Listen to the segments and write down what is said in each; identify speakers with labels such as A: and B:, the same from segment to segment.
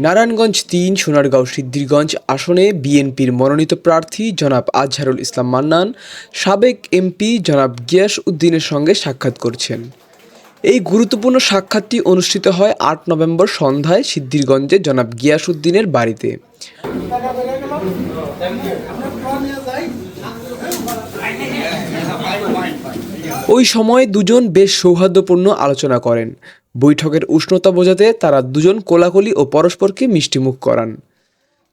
A: নারায়ণগঞ্জ-৩ সোনারগাঁও সিদ্ধিরগঞ্জ আসনে বিএনপির মনোনীত প্রার্থী জনাব আজহারুল ইসলাম মান্নান সাবেক এমপি জনাব গিয়াস উদ্দিনের সঙ্গে সাক্ষাৎ করছেন। এই গুরুত্বপূর্ণ সাক্ষাৎটি অনুষ্ঠিত হয় ৮ নভেম্বর সন্ধ্যায় সিদ্ধিরগঞ্জে জনাব গিয়াস উদ্দিনের বাড়িতে। ওই সময় দুজন বেশ সৌহার্দ্যপূর্ণ আলোচনা করেন। বৈঠকের উষ্ণতা বোঝাতে তারা দুজন কোলাকুলি ও পরস্পরকে মিষ্টিমুখ করান।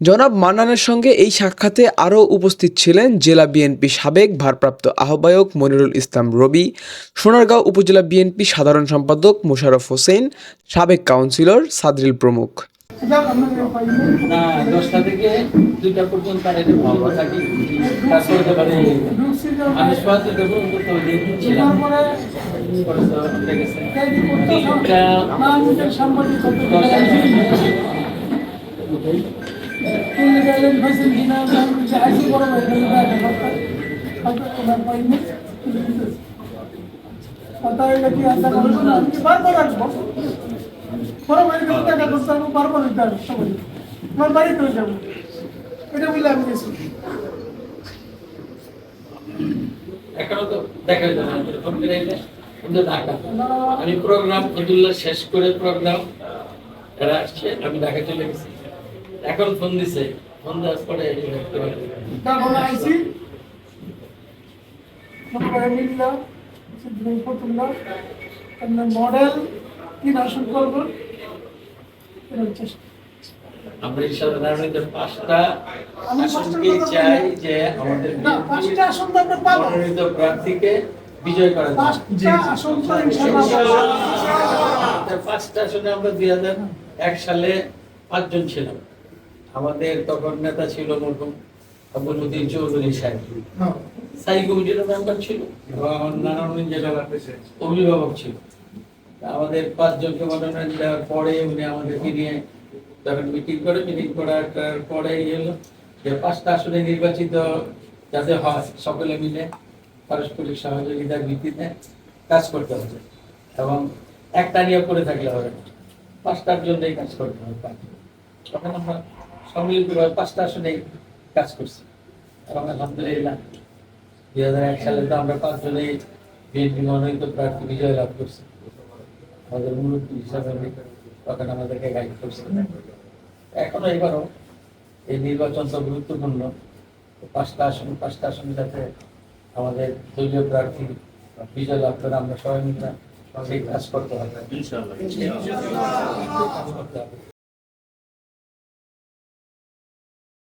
A: জনাব মান্নানের সঙ্গে এই সাক্ষাতে আরও উপস্থিত ছিলেন জেলা বিএনপি সাবেক ভারপ্রাপ্ত আহ্বায়ক মনিরুল ইসলাম রবি, সোনারগাঁও উপজেলা বিএনপি সাধারণ সম্পাদক মোশাররফ হোসেন, সাবেক কাউন্সিলর সাদরিল প্রমুখ।
B: আমি প্রোগ্রাম আব্দুল্লাহ শেষ করে প্রোগ্রাম এরা আসছে, আমি ঢাকা চলে গেছি। এখন ফোন দিছে, ফোন দেওয়ার পরে
C: মডেল কি আসন করবো
B: আমরা ইনশাআল্লাহ পাঁচটা আসনকে চাই যে আমাদের
C: পাঁচটা আসন তো আমরা পাবো,
B: মনোনীত প্রার্থীকে বিজয় করা যায়। পাঁচটা আসনে আমরা 2001 সালে 5 জন ছিলাম। আমাদের তখন নেতা ছিল মরহুম আব্দুল মতিন চৌধুরী সাহেব, স্থায়ী কমিটির মেম্বার ছিল এবং নারায়ণগঞ্জ জেলার অভিভাবক ছিল। আমাদের 5 জনকে মনোনয়ন দেওয়ার পরে উনি আমাদেরকে নিয়ে যখন মিটিং করার পরে হলো যে 5টা আসনে নির্বাচিত যাতে হয় সকলে মিলে পারস্পরিক সহযোগিতার ভিত্তিতে কাজ করতে হবে এবং একটা নিয়ে করে থাকলে হবে না, 5টার জন্যই কাজ করতে হবে। তখন আমরা সম্মিলিতভাবে 5টা আসনেই কাজ করছি এবং আলহামদুলিল্লাহ 2001 সালে তো আমরা 5 জনেই বিএনপি মনোনীত প্রার্থী বিজয় লাভ করছি। আমাদের মুরব্বী হিসাবে তখন আমাদেরকে গাইড করছে। এখনো এবারও এই নির্বাচন তো গুরুত্বপূর্ণ, 5টা আসন যাতে আমাদের দলীয় প্রার্থী বিজয় লাভ করে আমরা সবাই মিলে সেই কাজ করতে হবে।